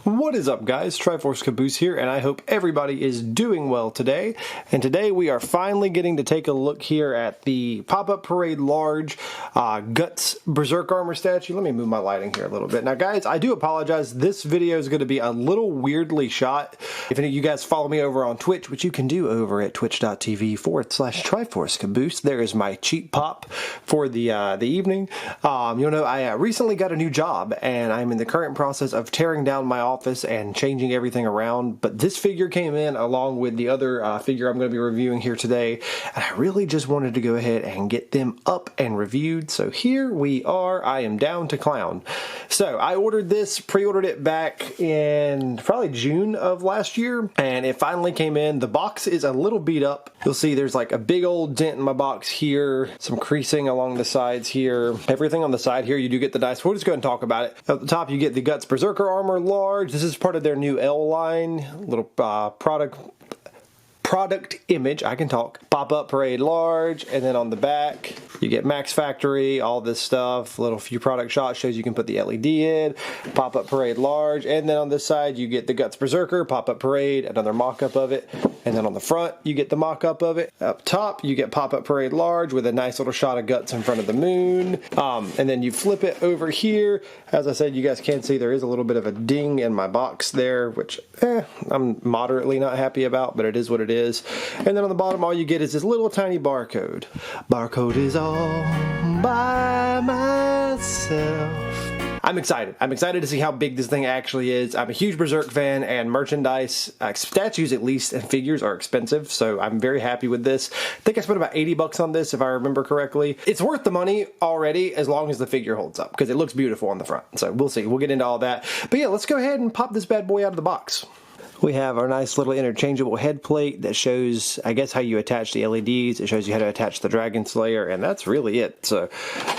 What is up, guys? Triforce Caboose here, and I hope everybody is doing well today. And today we are finally getting to take a look here at the Pop-Up Parade Large Guts Berserker Armor statue. Let me move my lighting here a little bit. Now, guys, I do apologize. This video is going to be a little weirdly shot. If any of you guys follow me over on Twitch, which you can do over at twitch.tv/Triforce Caboose, there is my cheap pop for the evening. You'll know I recently got a new job, and I'm in the current process of tearing down my office and changing everything around, but this figure came in along with the other figure I'm going to be reviewing here today, and I really just wanted to go ahead and get them up and reviewed. So here we are. I am down to clown. So I ordered this, pre-ordered it back in probably June of last year, and it finally came in. The box is a little beat up. You'll see there's like a big old dent in my box here, some creasing along the sides here. Everything on the side here, you do get the dice. We'll just go ahead and talk about it. At the top, you get the Guts Berserker Armor Large. This is part of their new L line, little product image, I can talk. Pop-Up Parade Large, and then on the back you get Max Factory, all this stuff, little few product shots, shows you can put the LED in, Pop-Up Parade Large, and then on this side you get the Guts Berserker, Pop-Up Parade, another mock-up of it, and then on the front you get the mock-up of it. Up top you get Pop-Up Parade Large with a nice little shot of Guts in front of the moon, and then you flip it over here. As I said, you guys can see there is a little bit of a ding in my box there, which I'm moderately not happy about, but it is what it is. And then on the bottom, all you get is this little tiny barcode. Barcode is all by myself. I'm excited. I'm excited to see how big this thing actually is. I'm a huge Berserk fan, and merchandise, statues at least, and figures are expensive, so I'm very happy with this. I think I spent about 80 bucks on this, if I remember correctly. It's worth the money already, as long as the figure holds up, because it looks beautiful on the front. So we'll see. We'll get into all that. But yeah, let's go ahead and pop this bad boy out of the box. We have our nice little interchangeable head plate that shows, I guess, how you attach the LEDs. It shows you how to attach the Dragon Slayer, and that's really it. So,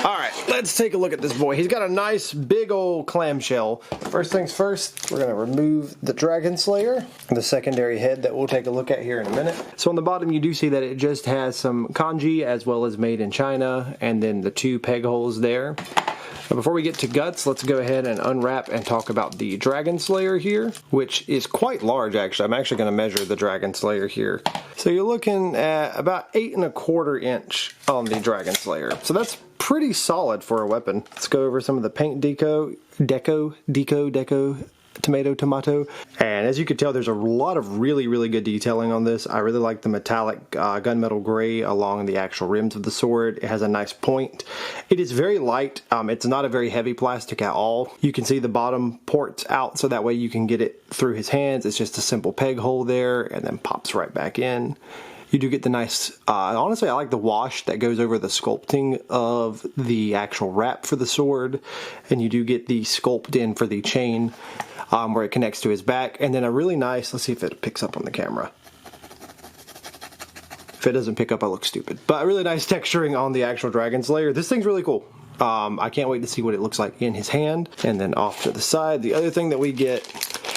all right, let's take a look at this boy. He's got a nice big old clamshell. First things first, we're going to remove the Dragon Slayer, the secondary head that we'll take a look at here in a minute. So on the bottom, you do see that it just has some kanji as well as made in China, and then the two peg holes there. Now, before we get to Guts, let's go ahead and unwrap and talk about the Dragon Slayer here, which is quite large, actually. I'm actually going to measure the Dragon Slayer here. So you're looking at about 8 1/4 inch on the Dragon Slayer. So that's pretty solid for a weapon. Let's go over some of the paint deco, tomato. And as you can tell, there's a lot of really good detailing on this. I really like the metallic gunmetal gray along the actual rims of the sword. It has a nice point. It is very light. It's not a very heavy plastic at all. You can see the bottom ports out, so that way you can get it through his hands. It's just a simple peg hole there, and then pops right back in. You do get the nice, honestly, I like the wash that goes over the sculpting of the actual wrap for the sword. And you do get the sculpt in for the chain where it connects to his back. And then a really nice, let's see if it picks up on the camera. If it doesn't pick up, I look stupid. But a really nice texturing on the actual Dragon Slayer. This thing's really cool. I can't wait to see what it looks like in his hand. And then off to the side, the other thing that we get,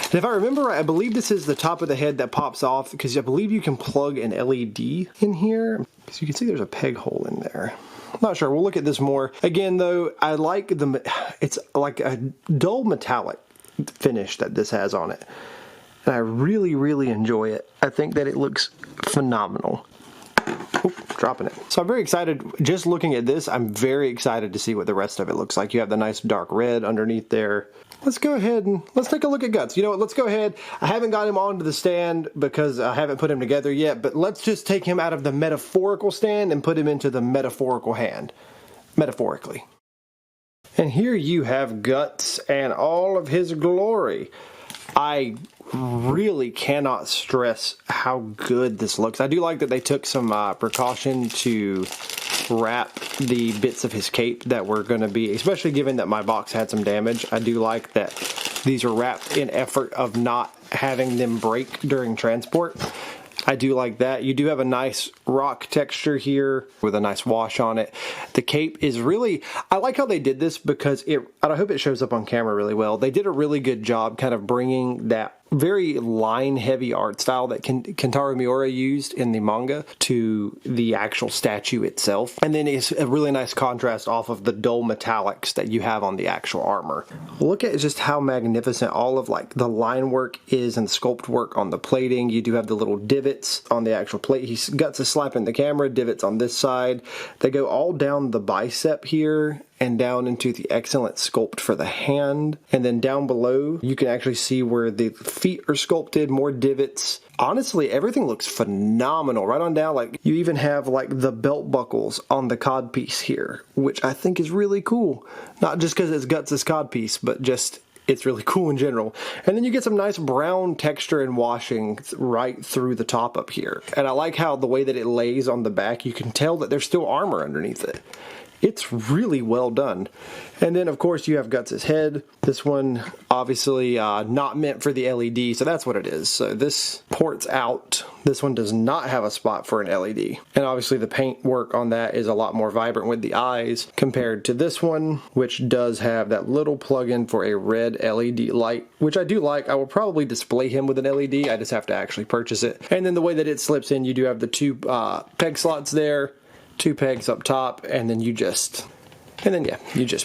and if I remember right, I believe this is the top of the head that pops off, because I believe you can plug an LED in here. So you can see there's a peg hole in there. Not sure. We'll look at this more. Again, though, I like it's like a dull metallic finish that this has on it. And I really enjoy it. I think that it looks phenomenal. Oop, dropping it. So I'm very excited. Just looking at this, I'm very excited to see what the rest of it looks like. You have the nice dark red underneath there. Let's go ahead and let's take a look at Guts. You know what? Let's go ahead. I haven't got him onto the stand because I haven't put him together yet, but let's just take him out of the metaphorical stand and put him into the metaphorical hand. Metaphorically. And here you have Guts and all of his glory. I really cannot stress how good this looks. I do like that they took some precaution to wrap the bits of his cape that were going to be, especially given that my box had some damage. I do like that these are wrapped in effort of not having them break during transport. I do like that. You do have a nice rock texture here with a nice wash on it. The cape is really, I like how they did this because I hope it shows up on camera really well. They did a really good job kind of bringing that very line-heavy art style that Kentaro Miura used in the manga to the actual statue itself. And then it's a really nice contrast off of the dull metallics that you have on the actual armor. Look at just how magnificent all of like the line work is and sculpt work on the plating. You do have the little divots on the actual plate. He's got to slap in the camera, divots on this side. They go all down the bicep here and down into the excellent sculpt for the hand. And then down below, you can actually see where the feet are sculpted, more divots. Honestly, everything looks phenomenal. Right on down, like you even have like the belt buckles on the codpiece here, which I think is really cool. Not just because it's Guts' codpiece, but just it's really cool in general. And then you get some nice brown texture and washing right through the top up here. And I like how the way that it lays on the back, you can tell that there's still armor underneath it. It's really well done. And then, of course, you have Guts' head. This one, obviously, not meant for the LED, so that's what it is. So this ports out. This one does not have a spot for an LED. And obviously, the paint work on that is a lot more vibrant with the eyes compared to this one, which does have that little plug-in for a red LED light, which I do like. I will probably display him with an LED. I just have to actually purchase it. And then the way that it slips in, you do have the two peg slots there. 2 pegs up top, and then you just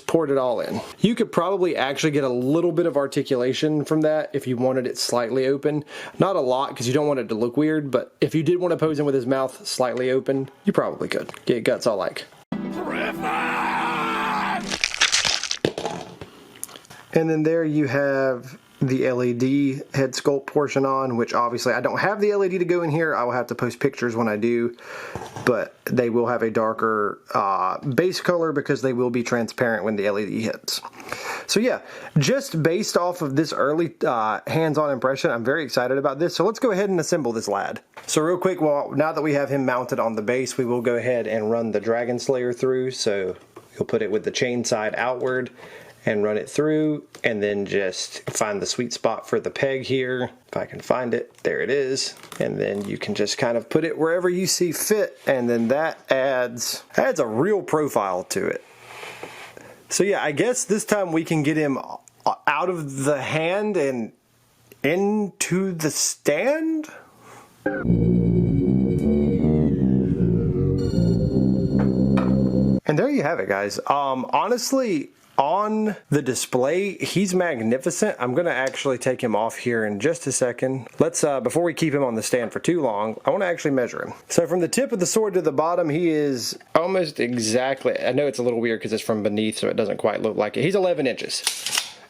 port it all in. You could probably actually get a little bit of articulation from that if you wanted it slightly open. Not a lot, because you don't want it to look weird, but if you did want to pose him with his mouth slightly open, you probably could. Get Guts all like. And then there you have the LED head sculpt portion on, which obviously I don't have the LED to go in here. I will have to post pictures when I do, but they will have a darker base color because they will be transparent when the LED hits. So yeah, just based off of this early hands-on impression, I'm very excited about this. So let's go ahead and assemble this lad. So real quick, well, now that we have him mounted on the base, we will go ahead and run the Dragon Slayer through. So you'll put it with the chain side outward and run it through, and then just find the sweet spot for the peg here. If I can find it, there it is. And then you can just kind of put it wherever you see fit, and then that adds a real profile to it. So yeah, I guess this time we can get him out of the hand and into the stand. And there you have it, guys. Honestly, on the display, he's magnificent. I'm going to actually take him off here in just a second. Let's, before we keep him on the stand for too long, I want to actually measure him. So from the tip of the sword to the bottom, he is almost exactly, I know it's a little weird because it's from beneath, so it doesn't quite look like it. He's 11 inches.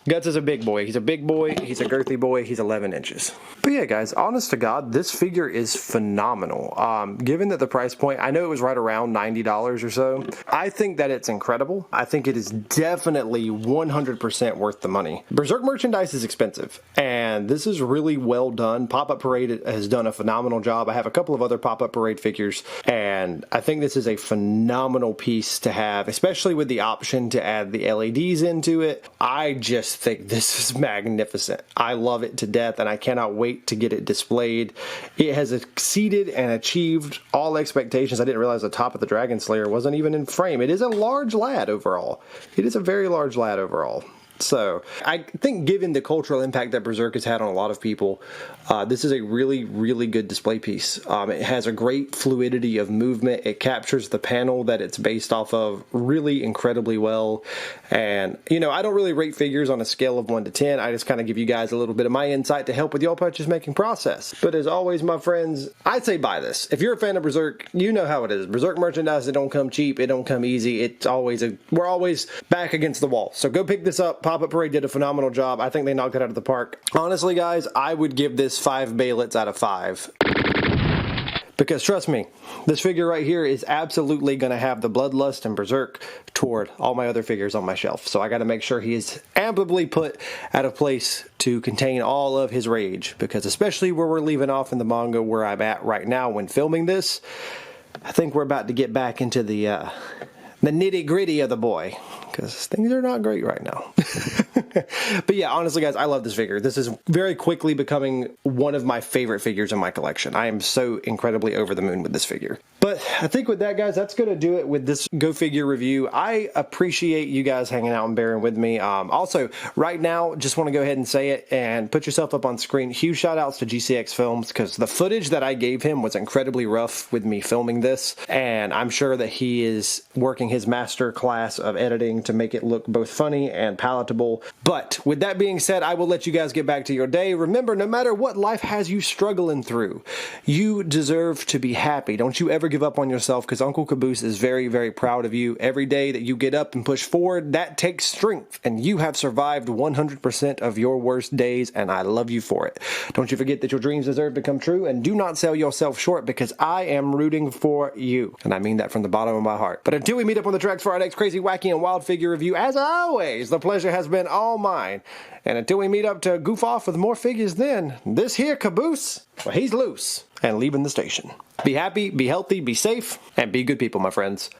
Guts is a big boy. He's a big boy. He's a girthy boy. He's 11 inches. But yeah, guys, honest to God, this figure is phenomenal. Given that the price point, I know it was right around $90 or so. I think that it's incredible. I think it is definitely 100% worth the money. Berserk merchandise is expensive, and this is really well done. Pop-Up Parade has done a phenomenal job. I have a couple of other Pop-Up Parade figures, and I think this is a phenomenal piece to have, especially with the option to add the LEDs into it. I just think this is magnificent. I love it to death, and I cannot wait to get it displayed. It has exceeded and achieved all expectations. I didn't realize the top of the Dragon Slayer wasn't even in frame. It is a large lad overall. It is a very large lad overall. So I think given the cultural impact that Berserk has had on a lot of people, this is a really, really good display piece. It has a great fluidity of movement. It captures the panel that it's based off of really incredibly well. And, you know, I don't really rate figures on a scale of 1 to 10. I just kind of give you guys a little bit of my insight to help with your purchase making process. But as always, my friends, I'd say buy this. If you're a fan of Berserk, you know how it is. Berserk merchandise, it don't come cheap. It don't come easy. It's always we're always back against the wall. So go pick this up. Pop-Up Parade did a phenomenal job. I think they knocked it out of the park. Honestly, guys, I would give this 5 Baelets out of 5. Because trust me, this figure right here is absolutely going to have the bloodlust and Berserk toward all my other figures on my shelf. So I got to make sure he is amply put at a place to contain all of his rage. Because especially where we're leaving off in the manga where I'm at right now when filming this, I think we're about to get back into the nitty gritty of the boy. because things are not great right now. But yeah, honestly, guys, I love this figure. This is very quickly becoming one of my favorite figures in my collection. I am so incredibly over the moon with this figure. But I think with that, guys, that's going to do it with this Go Figure review. I appreciate you guys hanging out and bearing with me. Also, right now, just want to go ahead and say it and put yourself up on screen. Huge shout outs to GCX Films, because the footage that I gave him was incredibly rough with me filming this, and I'm sure that he is working his master class of editing to make it look both funny and palatable. But with that being said, I will let you guys get back to your day. Remember, no matter what life has you struggling through, you deserve to be happy. Don't you ever give up on yourself, because Uncle Caboose is very, very proud of you. Every day that you get up and push forward, that takes strength, and you have survived 100% of your worst days, and I love you for it. Don't you forget that your dreams deserve to come true, and do not sell yourself short, because I am rooting for you, and I mean that from the bottom of my heart. But until we meet up on the tracks for our next crazy, wacky, and wild figure review, as always, the pleasure has been all mine. And until we meet up to goof off with more figures then, this here Caboose, well, he's loose and leaving the station. Be happy, be healthy, be safe, and be good people, my friends.